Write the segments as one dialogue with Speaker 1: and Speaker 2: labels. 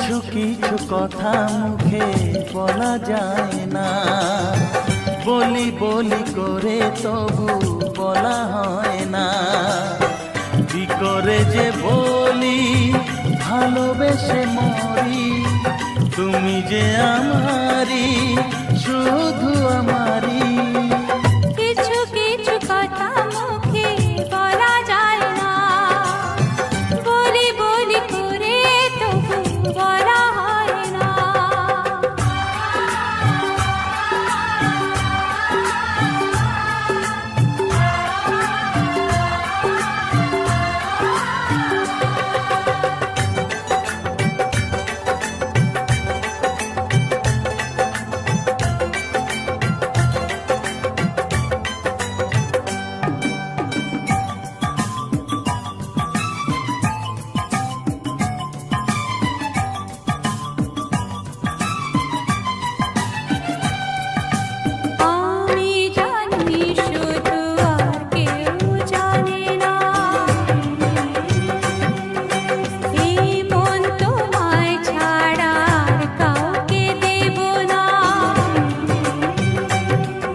Speaker 1: কিছু কিছু কথা মুখে বলা যায় না, বলি বলি করে তবু বলা হয় না। কি করে যে বলি ভালোবেসে মরি, তুমি যে আমারি, শুধু আমারি।
Speaker 2: কিছু কিছু কথা মুখে বলা যায় না, বলি বলি করে তবু বলা হয় না। আমি জানি শুধু আর কেউ জানে না, এই মন তোমায় ছাড়া আর কাউকে দেব না।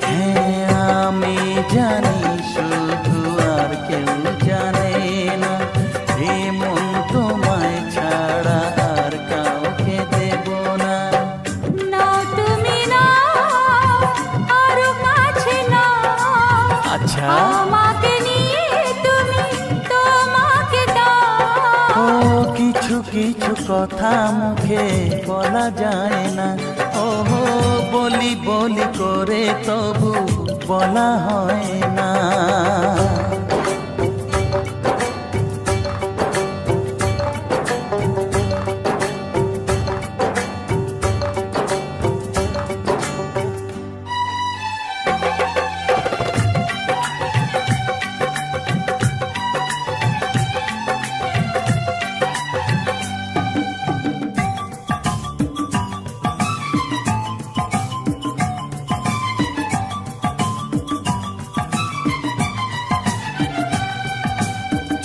Speaker 1: হ্যাঁ আমি জানি শুধু আর কেউ জানে না, এই মন তোমায় ছাড়া আর কাউকে দেব না।
Speaker 2: নাও তুমি নাও, আরো কাছে নাও,
Speaker 1: আচ্ছা
Speaker 2: আমাকে নিয়ে তুমি তোমাকে দাও।
Speaker 1: ও কিছু কিছু কথা মুখে বলা যায় না, ও বলি বলি করে তবু বলা হয় না।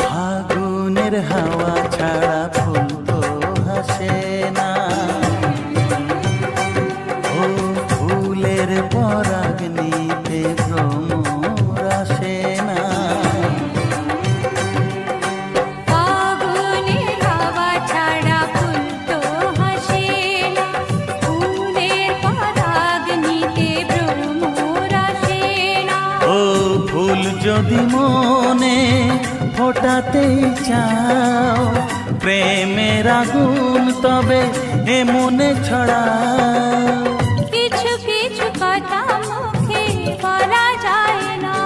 Speaker 1: ফাগুনের হাওয়া ছাড়া ফুল তো হাসে না, ও ফুলের পরাগ নিতে ভ্রমর আসে না।
Speaker 2: ফাগুনের হাওয়া ছাড়া ফুল তো হাসে না, ফুলের পরাগ নিতে ভ্রমর আসে না।
Speaker 1: ও ফুল যদি মনে ফোটাতেই চাও, প্রেমের আগুন তবে এ মনে ছড়াও।
Speaker 2: কিছু কিছু কথা মুখে বলা যায় না,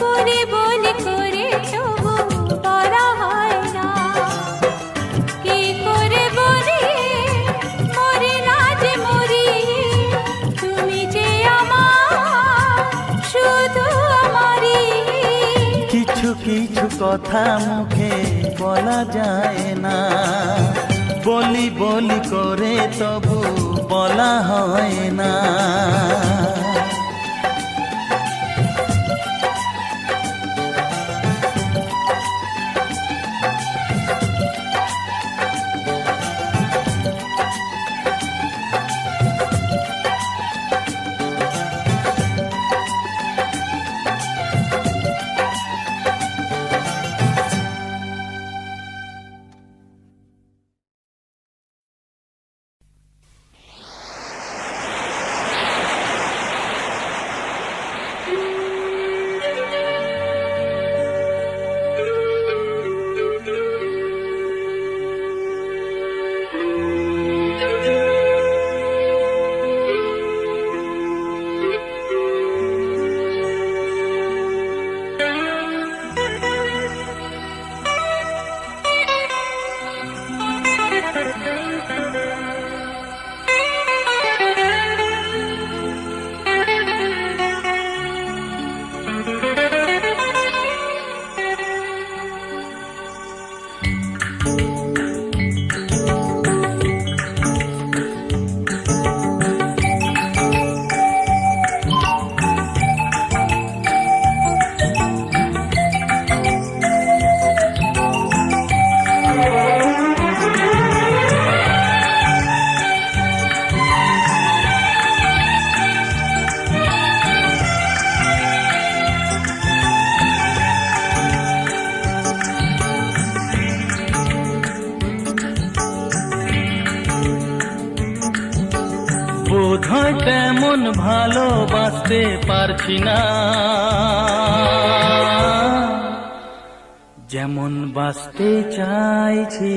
Speaker 2: বলি বলি করে তবু বলা হয় না। কি করে বলি মরি না যে মরি, তুমি যে আমার, শুধু আমারই।
Speaker 1: কিছু কিছু কথা মুখে বলা যায় না, বলি বলি করে তবু বলা হয় না। বোধহয় তেমন ভালোবাসতে পারছি না, যেমন বাসতে চাইছি।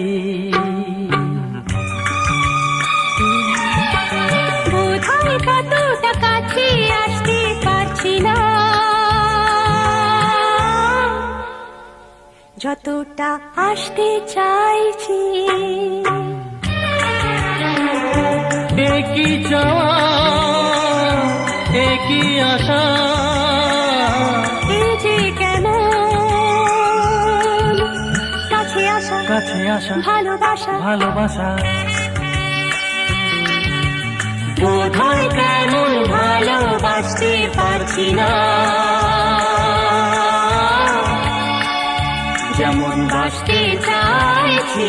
Speaker 2: বোধহয় কতটা কাছে আসতে পারছি না, যতটা আসতে চাইছি।
Speaker 1: একই চাওয়া একই আশা,
Speaker 2: এই যে কেমন কাছে আসা,
Speaker 1: কাছে আসা,
Speaker 2: ভালোবাসা,
Speaker 1: ভালোবাসা।
Speaker 2: বোধহয় তেমন ভালোবাসতে পারছি না, যেমন বাসতে চাইছি।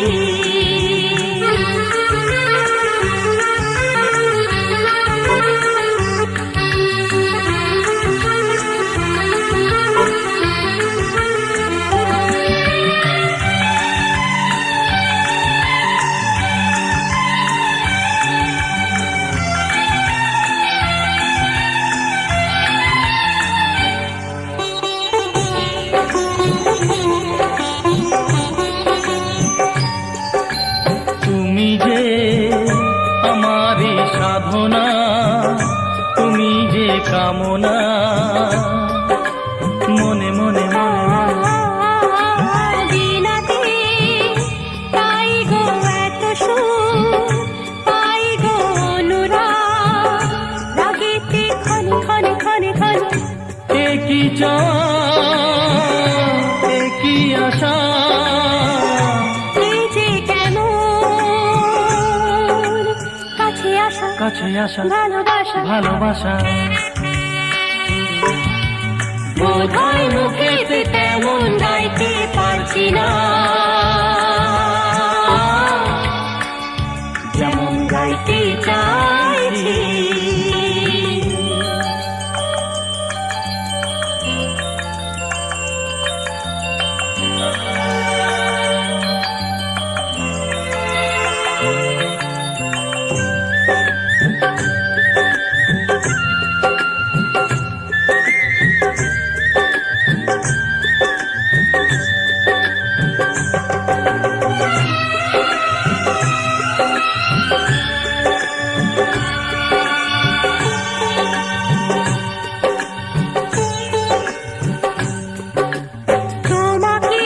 Speaker 1: তুমি যে আমারই সাধনা, তুমি যে কামনা, মনে মনে মনে
Speaker 2: দিনাতে পাই গো এত সুখ, পাই গো অনুরাগ, রাগেতে ক্ষণে ক্ষণে ক্ষণে ক্ষণে
Speaker 1: একই চাওয়া একই আশা,
Speaker 2: এই যে কেমন কাছে আসা,
Speaker 1: কাছে আসা,
Speaker 2: ভালোবাসা,
Speaker 1: ভালোবাসা।
Speaker 2: বোধহয় মুখেতে তেমন গাইতে পারছি না, যেমন গাইতে চাইছি। তোমাকে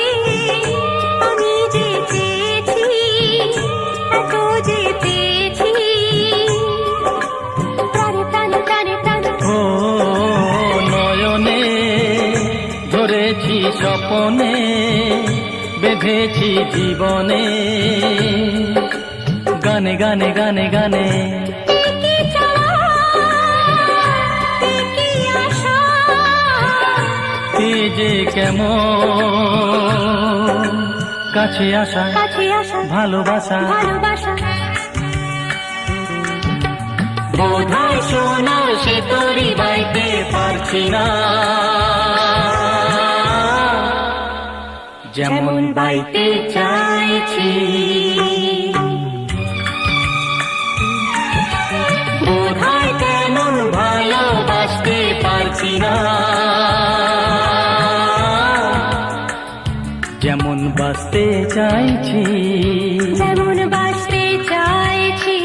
Speaker 2: আমি যে চেয়েছি, এত যে পেয়েছি, প্রাণে প্রাণে প্রাণে প্রাণে
Speaker 1: ও নয়নে ধরেছি স্বপনে, বেঁধেছি জীবনে, গানে গানে গানে গানে।
Speaker 2: একই চাওয়া, একই আশা,
Speaker 1: এ যে কেমন কাছে আসা,
Speaker 2: কাছে আসা,
Speaker 1: ভালোবাসা।
Speaker 2: ভালোবাসা।
Speaker 1: বোধহয় শোনা সে তোরই বাইতে পারছি না, যেমন বাইতে চাইছি। বোধহয় তেমন ভালোবাসতে পারছি না, যেমন বাসতে চাইছি,
Speaker 2: যেমন বাসতে চাইছি,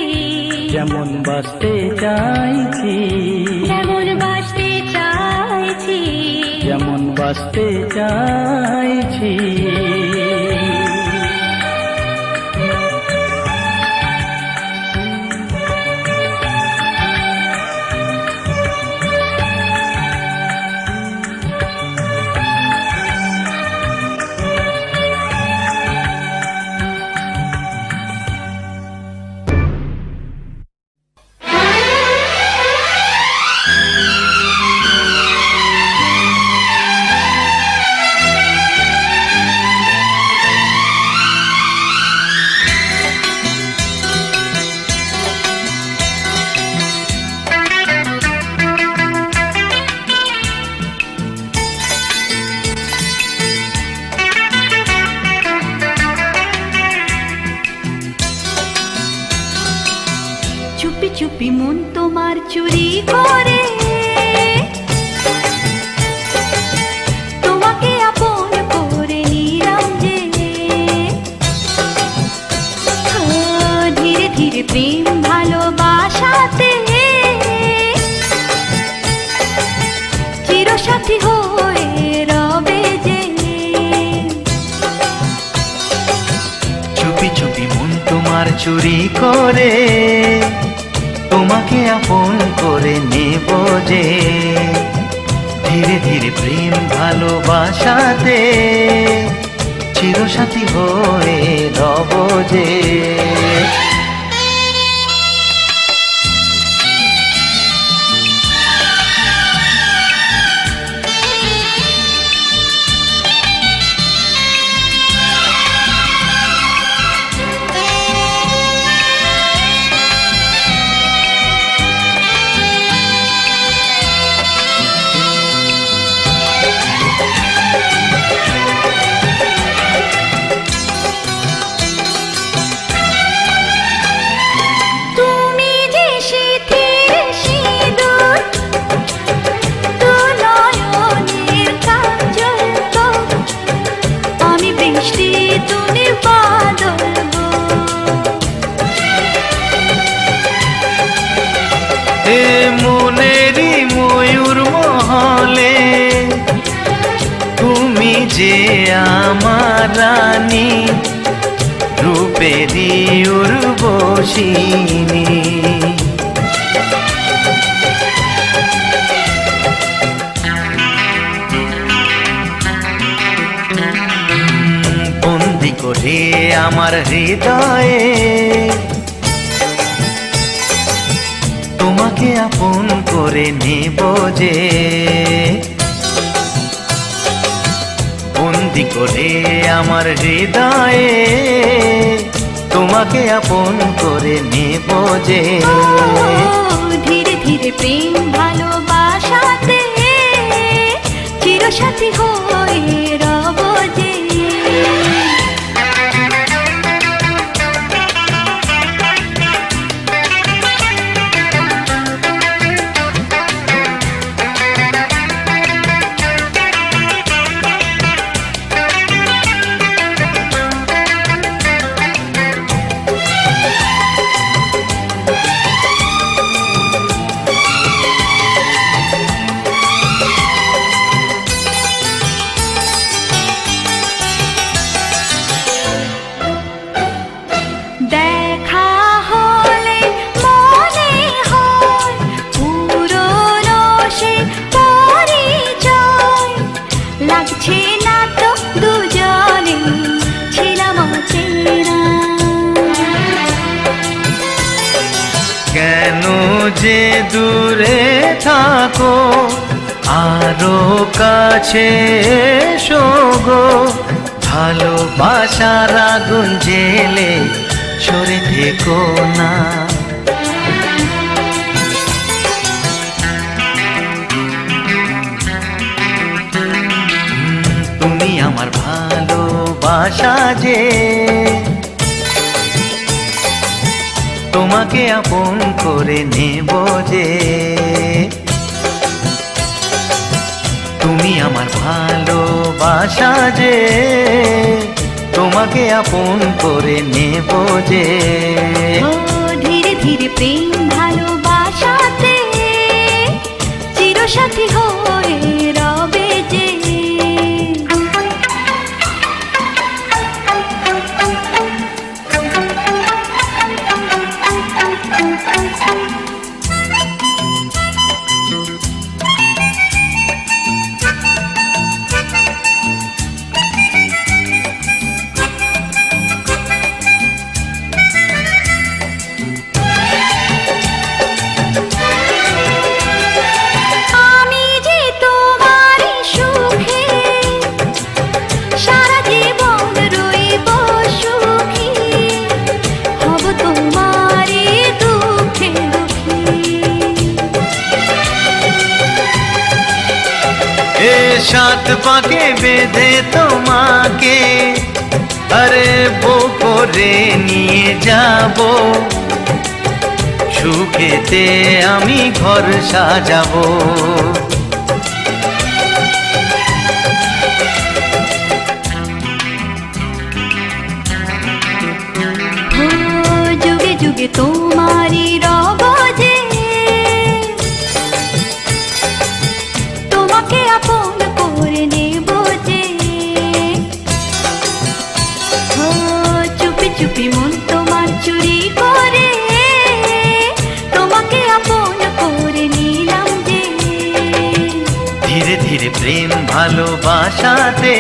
Speaker 1: যেমন বাসতে চাইছি,
Speaker 2: যেমন বাসতে চাইছি,
Speaker 1: যেমন বাসতে চাইছি।
Speaker 2: চুপি মন তোমার চুরি করে তোমাকে আপন করে নিলাম যে ধীরে ধীরে প্রেম ভালোবাসাতে চিরসাথী হয়ে রবে যে
Speaker 1: চুপি চুপি মন তোমার চুরি করে তোমাকে আপন করে নেব যে ধীরে ধীরে প্রেম ভালোবাসাতে চিরসাথী হয়ে রব যে মনেরই ময়ূর মহলে তুমি যে আমার রানী রূপেরই উর্বশিনী বন্দি করে আমার হৃদয়ে তোমাকে আপন করে নেব যে বন্দি করে আমার হৃদয়ে তোমাকে আপন করে নেব যে
Speaker 2: ধীরে ধীরে প্রেম ভালোবাসাতে চিরসাথী হয়ে রব যে
Speaker 1: কেন যে দূরে থাকো আরো কাছে এসো গো ভালোবাসার আগুন জেলে সরে থেকো না তুমি আমার ভালোবাসা যে তোমাকে আপন করে নেব যে তুমি আমার ভালোবাসা যে তোমাকে আপন করে নেব যে
Speaker 2: ধীরে ধীরে প্রেম ভালোবাসাতে চিরসাথী হয়ে রবে যে
Speaker 1: সাত পাকে বেঁধে তোমাকে আরে বো করে নিয়ে যাব সুখ মেঘেতে আমি ঘর সাজাবো।
Speaker 2: যুগে যুগে তোমারই রব যে, তোমাকে আপন করে নেব যে। চুপি চুপি মন তোমার চুরি করে, তোমাকে আপন করে নিলাম যে।
Speaker 1: ধীরে ধীরে প্রেম ভালোবাসাতে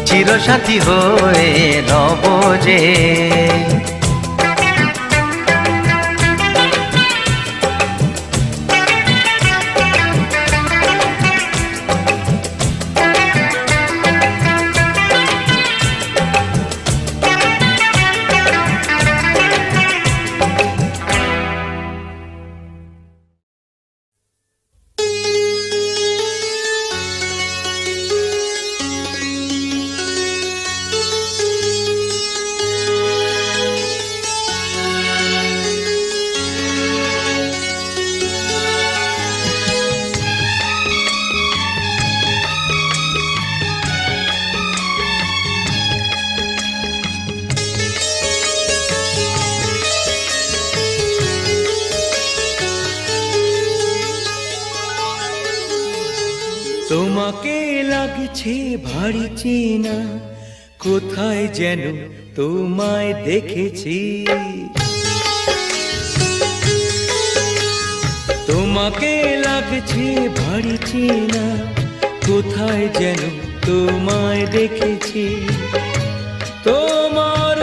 Speaker 1: চিরসাথী হয়ে রব যে।
Speaker 3: তোমাকে লাগছে ভারী চেনা, কোথায় যেন তোমায় দেখেছি। তোমাকে লাগছে ভারী চেনা, কোথায় যেন তোমায় দেখেছি। তোমার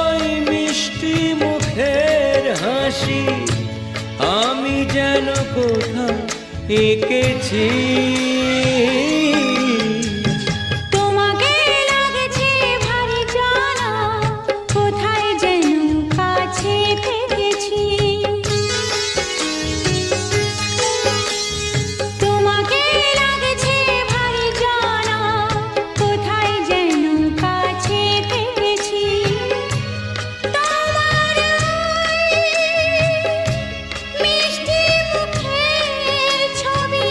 Speaker 3: ওই মিষ্টি মুখের হাসি আমি যেন কোথায় এঁকেছি।
Speaker 2: তোমাকে লাগছে ভারী জানা, কোথায় যেন কাছে থেকেছি। তোমাকে লাগছে ভারী জানা, কোথায় যেন কাছে থেকেছি। তোমার মিষ্টি মুখের ছবি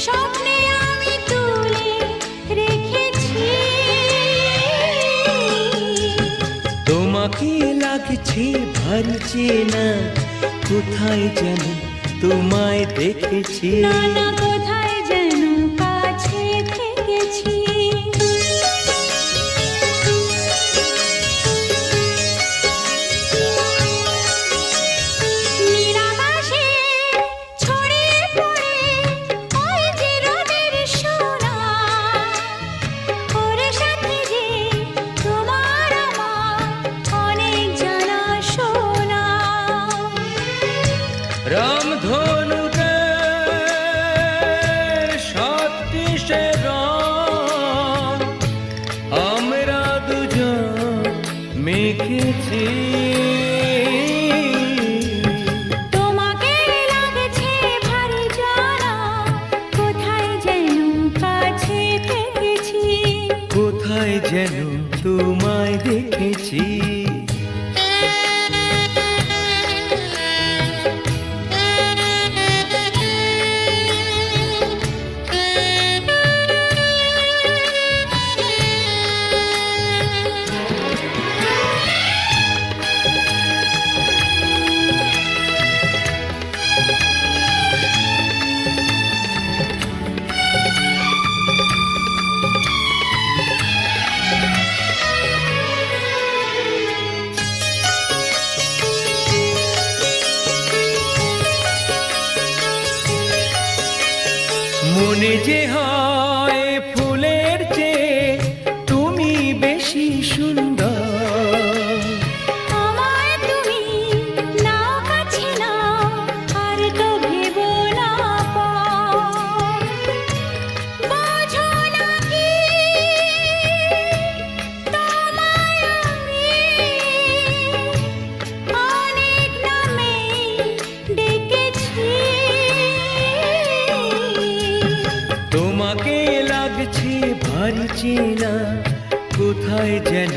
Speaker 2: স্বপ্নে আমি তুলে রেখেছি।
Speaker 3: তোমাকে লাগছে ভারী চেনা, কোথায় যেন তোমায় দেখেছি।
Speaker 2: নানা কোথায় যেন কাছে থেকেছি। নিরাকাশে ছড়িয়ে পড়ে ওই যে রোদের সোনা, ওর সাথে যে তোমার আমার অনেক জানা শোনা।
Speaker 3: রামধনুতে সাতটি সে রং আমরা দুজন মেখেছি।
Speaker 2: তোমাকে লাগছে ভারী জানা, কোথায় যেন কাছে থেকেছি।
Speaker 3: কোথায় যেন তোমায় দেখেছি। মনে যে হয় ফুলের চেয়ে তুমি বেশি সুন্দর।
Speaker 2: আমায় তুমি নাও কাছে নাও, আর তো ভেবো না পর। বোঝো না কি তোমায় আমি অনেক নামে ডেকেছি।
Speaker 3: তোমাকে লাগছে ভারী চেনা, কোথায় যেন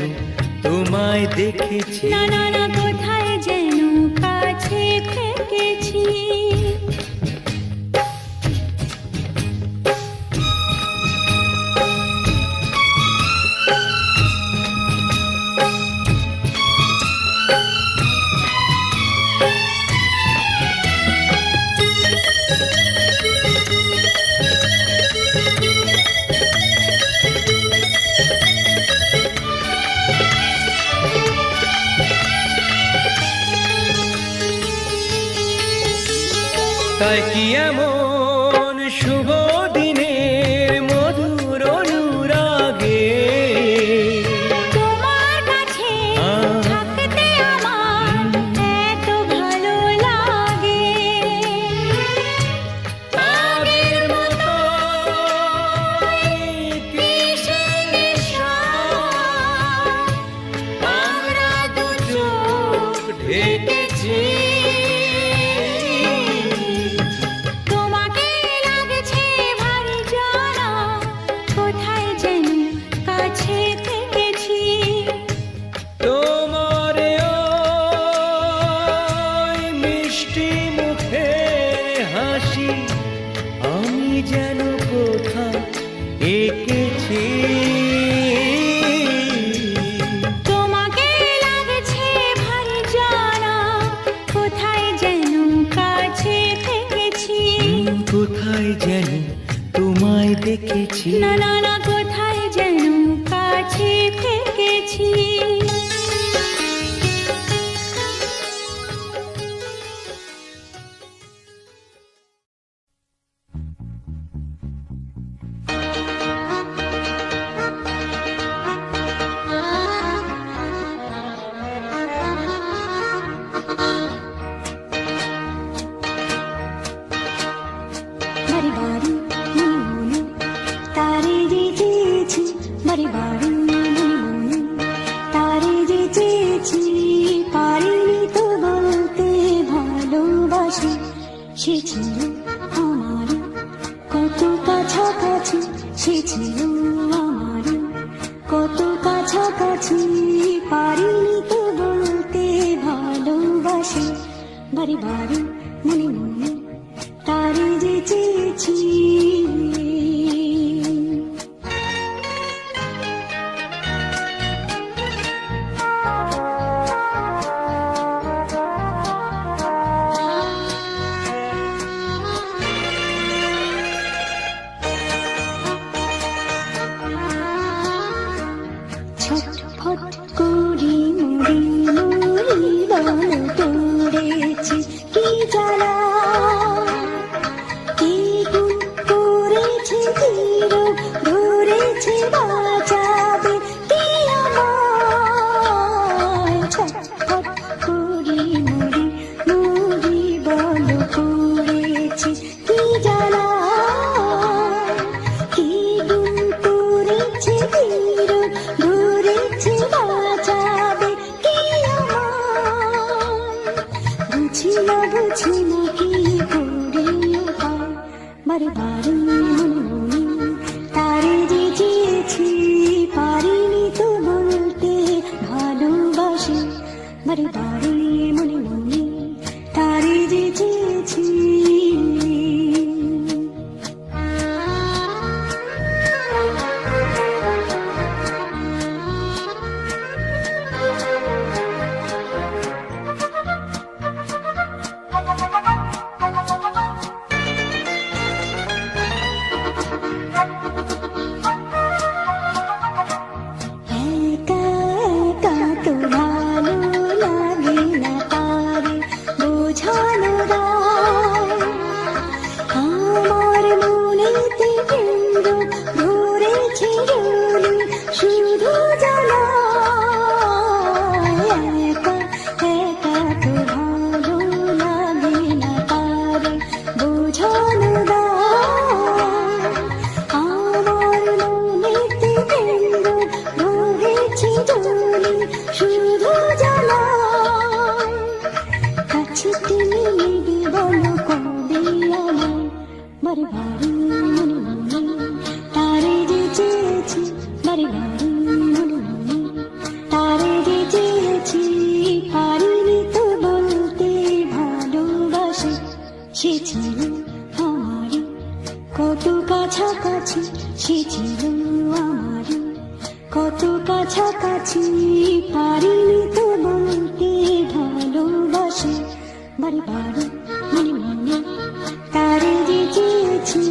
Speaker 3: তোমায় দেখেছি।
Speaker 2: না না না কোথায় যেন কাছে থেকেছি।
Speaker 3: তাই কি এমন শুভ দিনের মধুর অনুরাগে
Speaker 2: তোমার কাছে থাকতে আমার এত ভালো লাগে।
Speaker 3: আগের মতো
Speaker 2: কিসের নেশা, আমরা দু চোখ
Speaker 3: ঢেকেছি
Speaker 2: তোমাকে লাগছে ভারী জানা, কোথায় যেন কাছে থেকেছি।
Speaker 3: তোমার ওই মিষ্টি মুখের হাসি আমি যেন কোথায় এঁকেছি।
Speaker 2: তোমাকে লাগছে ভারী জানা, কোথায় যেন কাছে থেকেছি।
Speaker 3: কোথায় যেন তোমায় দেখেছি।
Speaker 2: না না না, কোথায় যেন কাছে থেকেছি। বাড়ি বাড়ি মনে তারে যে চেয়েছি, বাড়ি বাড়ি মনে তারে যে চেয়েছি, পারিনি তো বলতে ভালোবাসি। সে ছিল আমার কত কাছাকাছি, সে ছিল আমার কত কাছাকাছি, পারিনি তো বলতে ভালোবাসি। বাড়ি বাড়ি মনে তারে যে চেয়েছি। ছটফট করি মরি মরি বল পড়েছি কি জ্বালা, কি গুণ করেছে ধীর ধরেছে বাঁচাবে কি আমায়। ছটফট করি মরি মরি বল পড়েছি কি জ্বালা, কি গুণ করেছে ধীর ধরেছে বাঁচাবে কি আমায়। বুঝি না কি করে উপায়, বারে বারে মনে তারে যে চেয়েছি, পারিনি তো বলতে ভালোবাসি। বারে বারে মনে তারে যে চেয়েছি। একা একা তো ভালো লাগে না তারে বোঝানো দায়, সে ছিল আমার কত কাছাকাছি, পারিনি তো বলতে ভালোবাসি। বারে বারে মনে মনে তারে যে চেয়েছি,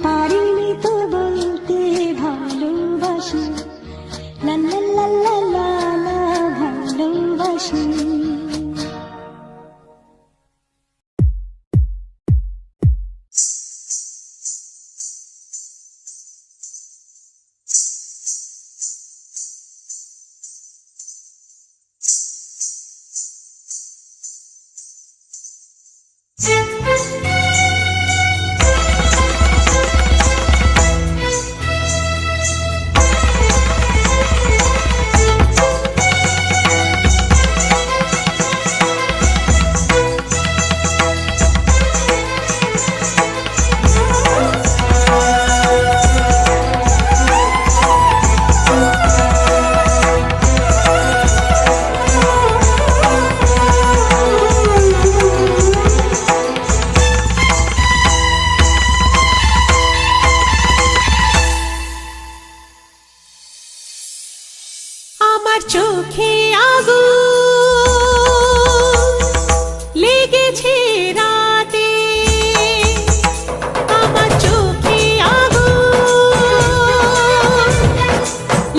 Speaker 2: পারিনি তো বলতে ভালোবাসি। লা লা লা লা লা লা ভালোবাসি।
Speaker 4: আমার চোখে আগুন লেগেছে রাতে, আমার চোখে আগুন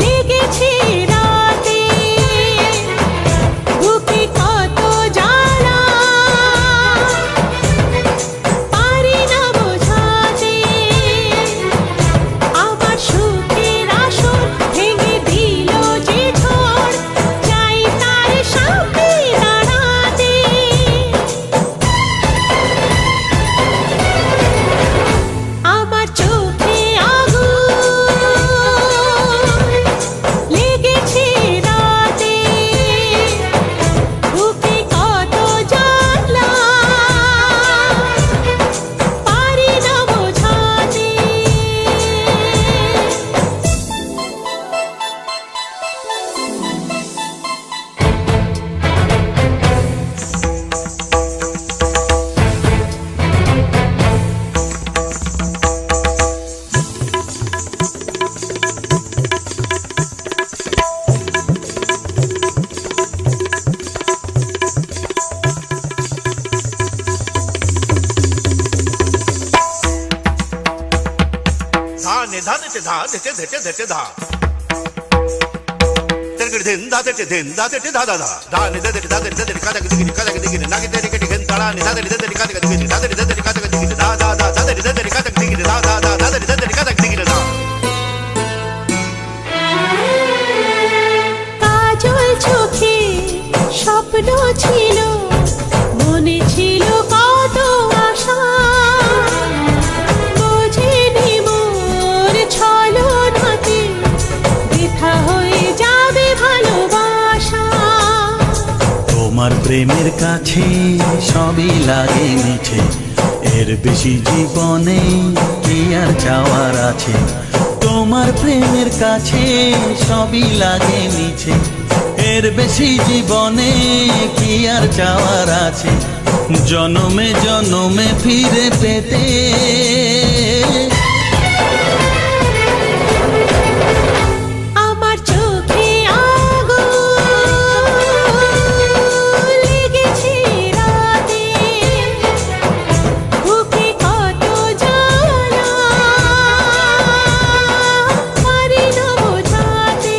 Speaker 4: লেগেছে রাতে, বুকে কত জ্বালা পারি না বোঝাতে, আমার সুখের আসর ভেঙে দিল যে ঝড়, চাই তার সামনে দাঁড়াতে। আমার চোখে আগুন লেগেছে রাতে, বুকে কত জ্বালা পারি না বোঝাতে।
Speaker 5: धा ने धा दे धा दे दे दे धा तेरे दिन धा दे धा धा धा धा ने दे धा दे दे का दे का दे ना के तेरे के दिन तड़ा ने धा दे दे का दे धा दे दे का दे धा धा धा धा दे दे का दे धा धा धा धा दे दे का दे धा
Speaker 4: কাজল চোখে স্বপ্ন ছিল, মনে ছিল কত আশা, বোঝেনি মোর ছলনাতে বৃথা হয়ে যাবে ভালোবাসা।
Speaker 1: তোমার প্রেমের কাছে সবই লাগে মিছে, এর বেশি জীবনে কি আর চাওয়ার আছে। তোমার প্রেমের কাছে সবই লাগে মিছে, এর বেশি জীবনে কি আর চাওয়ার আছে। জনমে জনমে ফিরে পেতে
Speaker 4: আমার চোখে আগুন লেগেছে রাতে, বুকে কত জ্বালা পারি না বোঝাতে।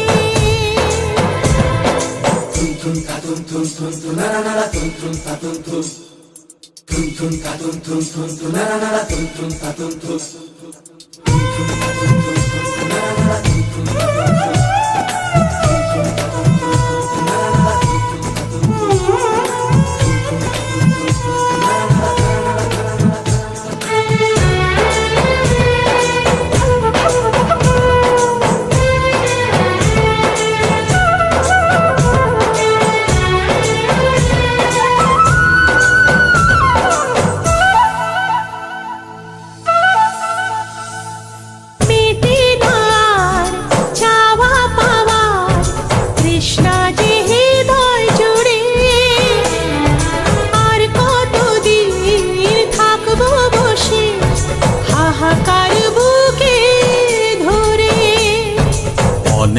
Speaker 4: মেটে না আর চাওয়া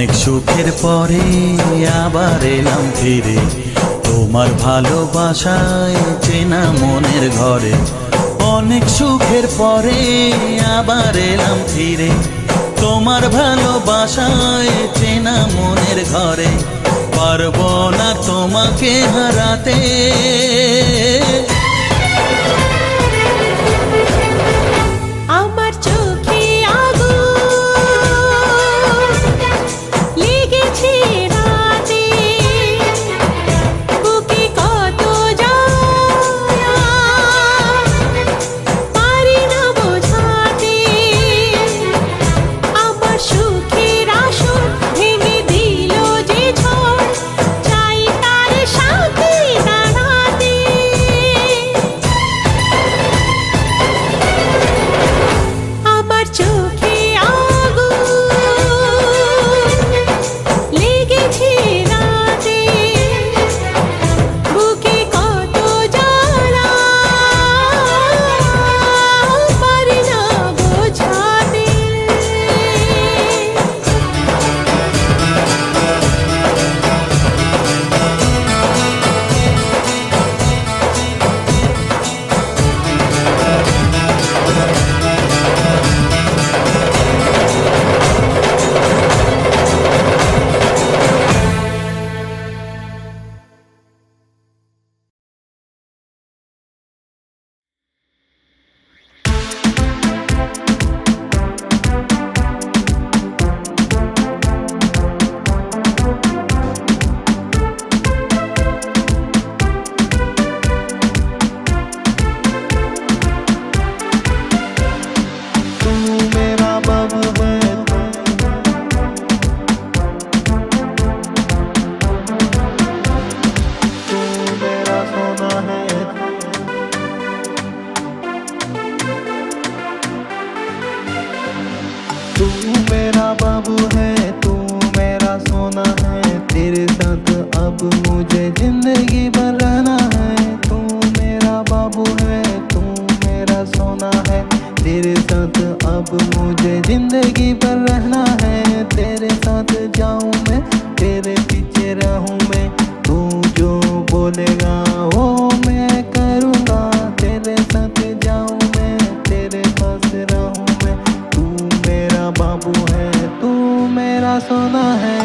Speaker 1: অনেক সুখের পরে আবার এলাম ফিরে তোমার ভালোবাসায় চেনা মনের ঘরে। অনেক সুখের পরে আবার এলাম ফিরে তোমার ভালোবাসায় চেনা মনের ঘরে। পারবো না তোমাকে হারাতে,
Speaker 4: আমার চোখে আগুন লেগেছে রাতে, বুকে কত জ্বালা পারি না বোঝাতে। আমার সুখের আসর ভেঙে দিল যে ঝড়, চাই তার সাথে দাঁড়াতে। আমার চোখে আগুন লেগেছে রাতে, বুকে কত জ্বালা পারি না বোঝাতে।
Speaker 6: तू मेरा बाबू है, तू मेरा सोना है, तेरे साथ अब मुझे जिंदगी भर रहना है। तू मेरा बाबू है, तू मेरा सोना है, तेरे साथ अब मुझे जिंदगी भर रहना है। तेरे साथ जाऊं मैं, तेरे पीछे रहूं मैं, तू जो बोलेगा वो मैं करूँगा। तेरे साथ जाऊं मैं, तेरे पास रहूं मैं, तू मेरा बाबू है, तू मेरा सोना है।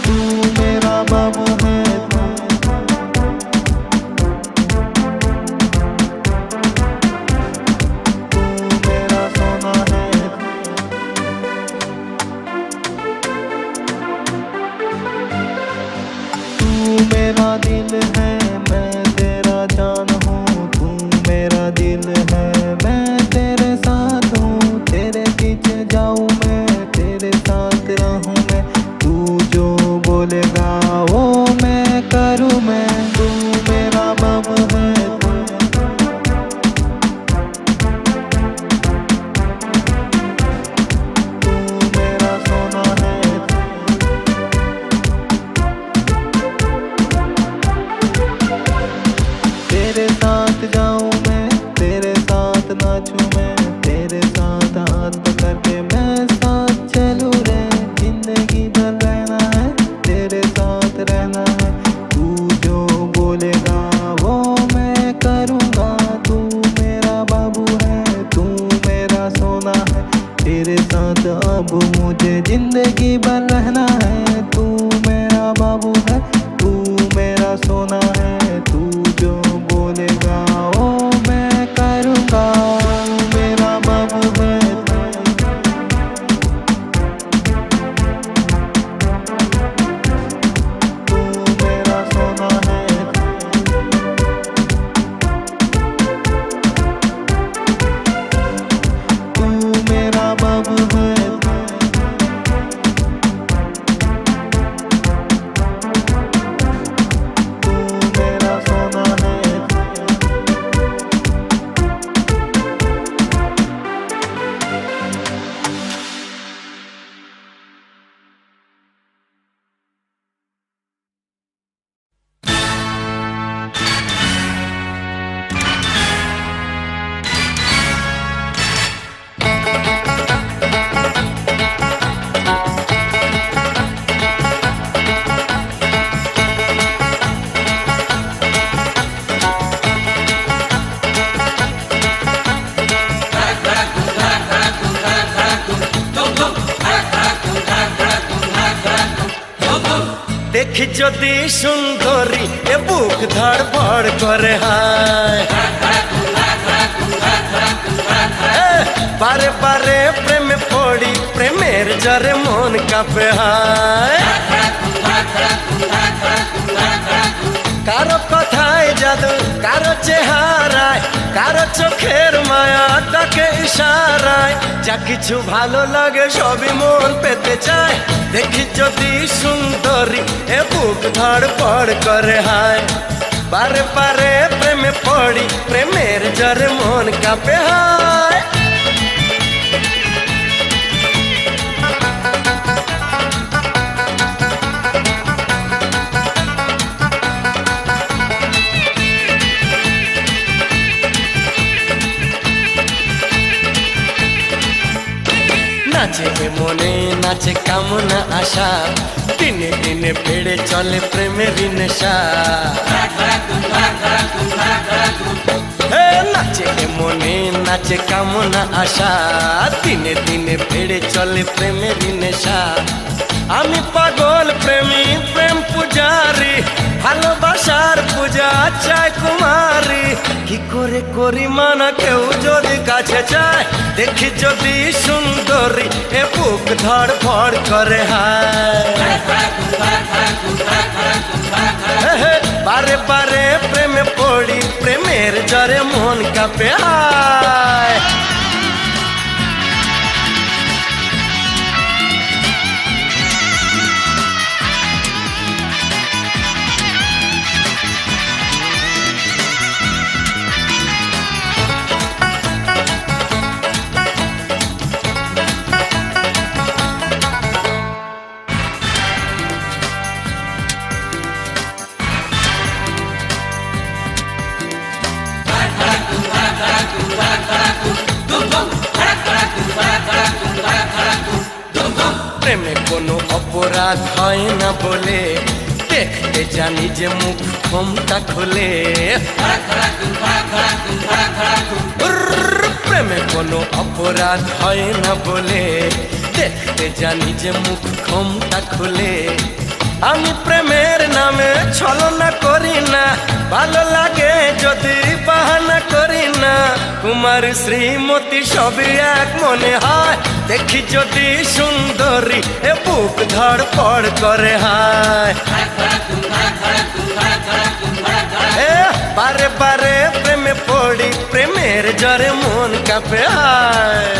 Speaker 6: तू मेरा बाबू है, तू मेरा सोना है। तू मेरा दिल है, मैं तेरा जान हूँ, तू मेरा दिल है, मैं तेरे साथ हूँ। तेरे पीछे जाऊँ मैं, तेरे साथ रहूँ मैं, तू जो बोलेगा वो मैं करूँ मैं। तू मेरा बाबू है, तू मेरा सोना है।
Speaker 3: দেখি যদি সুন্দরী এ বুক ধড়ফড় করে হায় বারে বারে প্রেমে পড়ি প্রেমের জরে মন কাঁপে হায় কারো কথায় জাদু কারো চেহারায় কারো চোখের মায়া তাকে ইশারায় যা কিছু ভালো লাগে সবই মন পেতে চায় দেখি যদি সুন্দরী এ বুক ধড়ফড় করে হায় বারে বারে প্রেমে পড়ি প্রেমের জরে মন কাঁপে হায় নাচে মনে নাচে কামনা আশা দিনে দিনে বেড়ে চলে প্রেমের নেশা নাচে মনে নাচে কামনা আশা দিনে দিনে বেড়ে চলে প্রেমের নেশা আমি পাগল প্রেমী প্রেম পূজারি ভালোবাসার পূজা চাই কুমারী কি করে করি মানা কেউ যদি কাছে চায় দেখি যদি সুন্দরী এ বুক ধড়ফড় করে হায় বারে বারে প্রেমে পড়ি প্রেমের জরে মন কাঁপে হায় প্রেমে কোনো অপরাধ হয় না বলে দেখতে জানি যে মুখ ক্ষমতা খোলে প্রেমে কোনো অপরাধ হয় না বলে দেখতে জানি যে মুখ ক্ষমতা খোলে আমি প্রেমের নামে ছলনা করি না ভালো লাগে যদি বাহানা করি না কুমার শ্রীমতী সবই এক মনে হয় দেখি যদি সুন্দরী এ বুক ধড়ফড় করে হায় বারে বারে প্রেমে পড়ি প্রেমের জরে মন কাঁপে হায়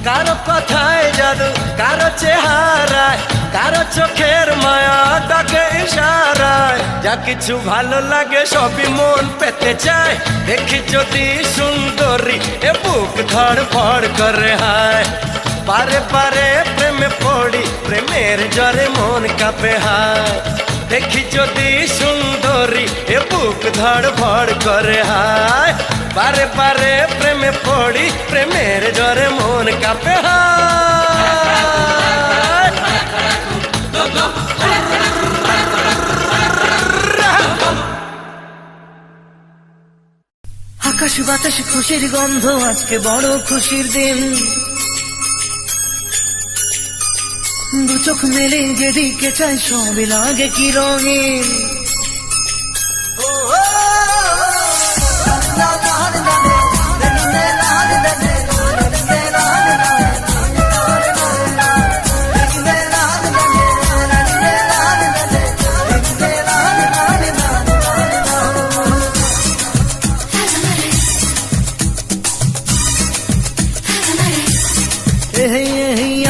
Speaker 3: কারো কথায় জাদু কারো চেহারায় কারো চোখের মায়া তাকে ইশারায় যা কিছু ভালো লাগে সবই মন পেতে চায় দেখি যদি সুন্দরী এ বুক ধড়ফড় করে হায় বারে বারে প্রেমে পড়ি প্রেমের জরে মন কাঁপে হায় দেখি যদি সুন্দরী এ বুক ধড়ফড় করে হায় বারে বারে প্রেমে পড়ি প্রেমের জরে মন কাঁপে হায়
Speaker 7: আকাশ বাতাস খুশির গন্ধ আজকে বড় খুশির দিন দু চোখ মেলে যেদিকে চাই সবই লাগে কি রঙিন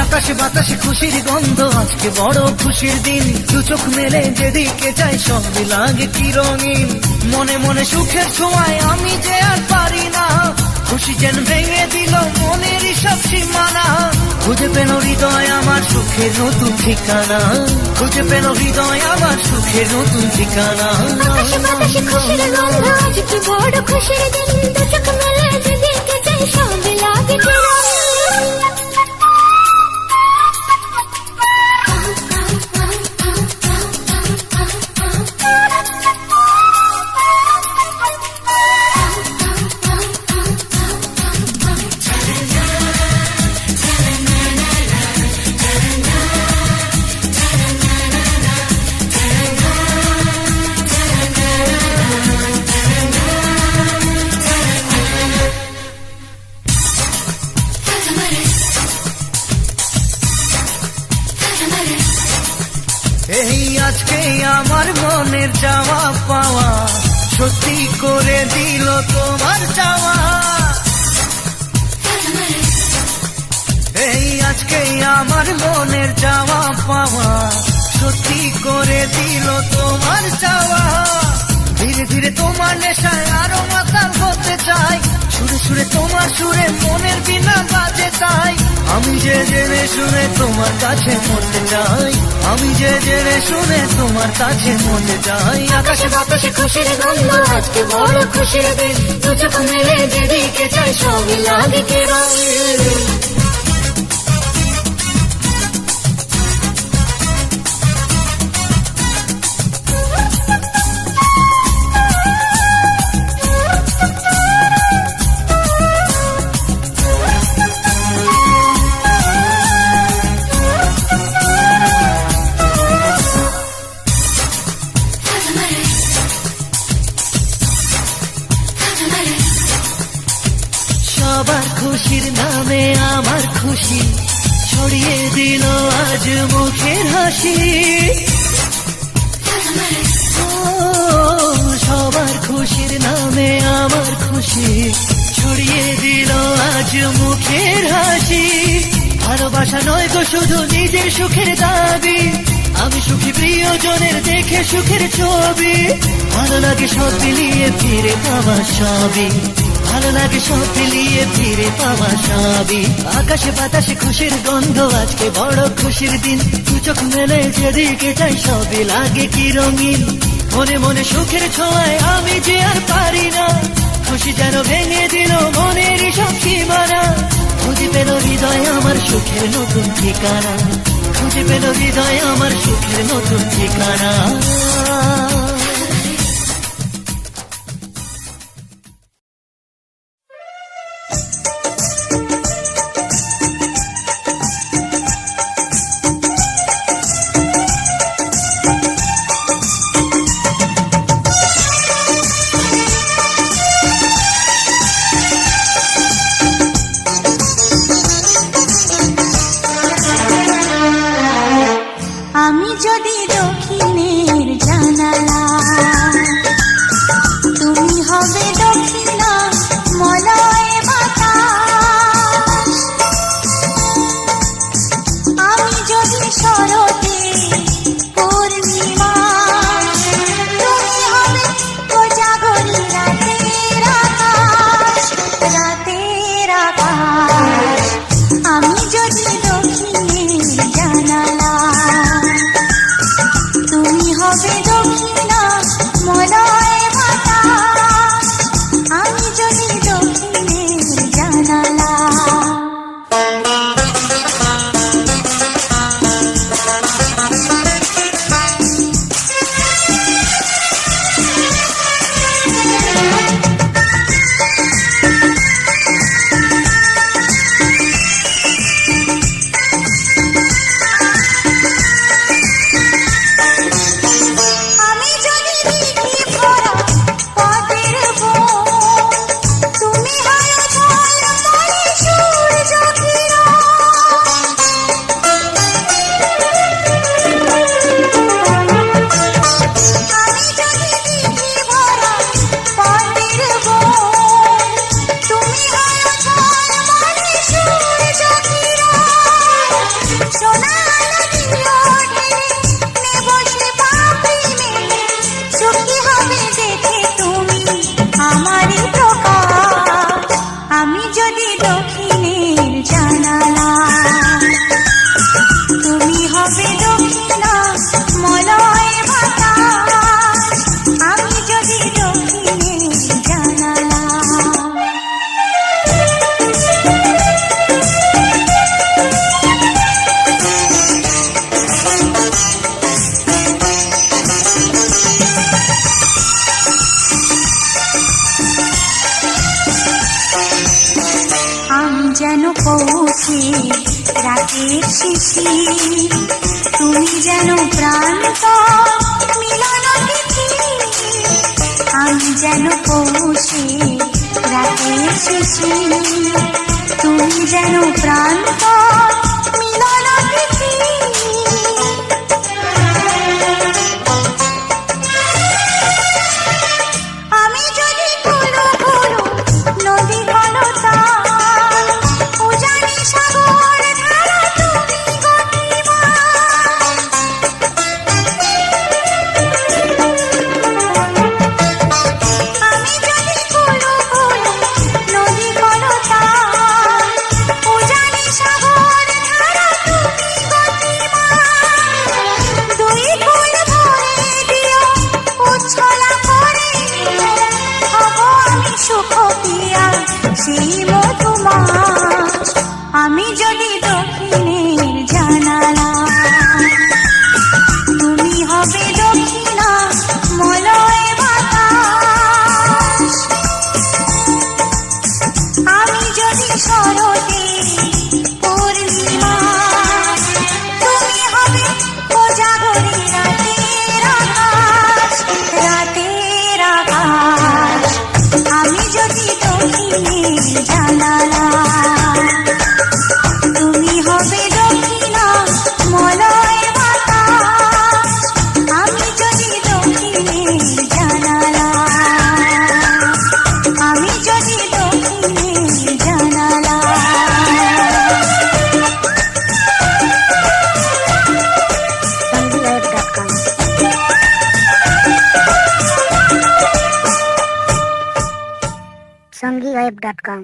Speaker 7: আকাশ বাতাস খুশির গন্ধ আজকে বড় খুশির দিন দু চোখ মেলে যেদিকে চাই সবই লাগে কি রঙিন মনে মনে সুখের ছোঁয়ায় আমি যে আর পারি না খুশি যেন ভেঙে দিল মনের সব সীমানা খুঁজে পেল হৃদয় আমার সুখের নতুন ঠিকানা খুঁজে পেল হৃদয় আমার সুখের নতুন ঠিকানা
Speaker 2: আকাশ বাতাস খুশির গন্ধ আজকে বড় খুশির দিন দু চোখ মেলে যেদিকে চাই সবই লাগে কি রঙিন
Speaker 7: এই আজকে আমার মনের চাওয়া পাওয়া সত্যি করে দিল তোমার চাওয়া। এই আজকে আমার মনের চাওয়া পাওয়া সত্যি করে দিল তোমার চাওয়া। ধীরে ধীরে তোমার নেশায় আরো মাতাল হতে চাই, সুরে সুরে তোমার সুরে মনের বিনা বাজে তাই। আমি যে জেনে শুনে তোমার কাছে মরতে চাই, আমি যে জেনে শুনে তোমার কাছে মরতে চাই।
Speaker 2: আকাশে বাতাসে খুশির গন্ধ, আজকে বড় খুশির দিন, দু চোখ মেলে যেদিকে চাই সবই লাগে কি রঙিন।
Speaker 7: সবার খুশির নামে আমার খুশি ছড়িয়ে দিল আজ মুখের হাসি। ও, সবার খুশির নামে আমার খুশি ছড়িয়ে দিল আজ মুখের হাসি। ভালোবাসা নয় গো শুধু নিজের সুখের দাবি, আমি সুখী প্রিয়জনের দেখে সুখের ছবি। ভালো লাগে সব মিলিয়ে ফিরে পাওয়া সবই, ভালো লাগে সব মিলিয়ে ফিরে পাওয়া সবই। আকাশে বাতাসে খুশির গন্ধ, আজকে বড় খুশির দিন, দু চোখ মেলে যেদিকে চাই সবই লাগে কি রঙিন। মনে মনে সুখের ছোঁয়ায় আমি যে আর পারি না, খুশি যেন ভেঙে দিল মনের সব সীমানা। খুঁজে পেল হৃদয় আমার সুখের নতুন ঠিকানা, খুঁজে পেল হৃদয় আমার সুখের নতুন ঠিকানা।
Speaker 2: আমি যদি দক্ষিণের জানালা, তুমি হবে দক্ষিণা মলয় বাতাস। আমি যদি শরতে পূর্ণিমা, তুমি হবে কোজাগরী রাতের আকাশ, রাতের আকাশ। আমি যদি দক্ষিণের জানালা, তুমি হবে দক্ষিণা মলয় বাতাস। আমি যদি দক্ষিণের জানালা। আমি যদি দিঘি ভরা পথের বন, তুমি হয় ঝলমলে সূর্য কিরণ। আমি যদি দিঘি ভরা পথের বন, তুমি হয় ঝলমলে সূর্য কিরণ। সোনা নদীও ঢেলে নেব সে পাপড়ি মেলে, সুখী হবে দেখে তুমি আমারই প্রকাশ। আমি যদি দক্ষিণের জানালা, তুমি হবে দক্ষিণা মলয় বাতাস। আমি যদি দক্ষিণের জানালা। আমি যেন পৌঁছে রাতের শিশির, তুমি যেন প্রান্ত মিলন তিথি। আমি যেন পৌঁছে রাতের শিশির, তুমি যেন প্রান্ত মিলন তিথি। জানালা তুমি হবে দক্ষিণা মলয় বাতাস আমি যদি দক্ষিণের জানালা আমি যদি দক্ষিণের জানালা sangiweb.com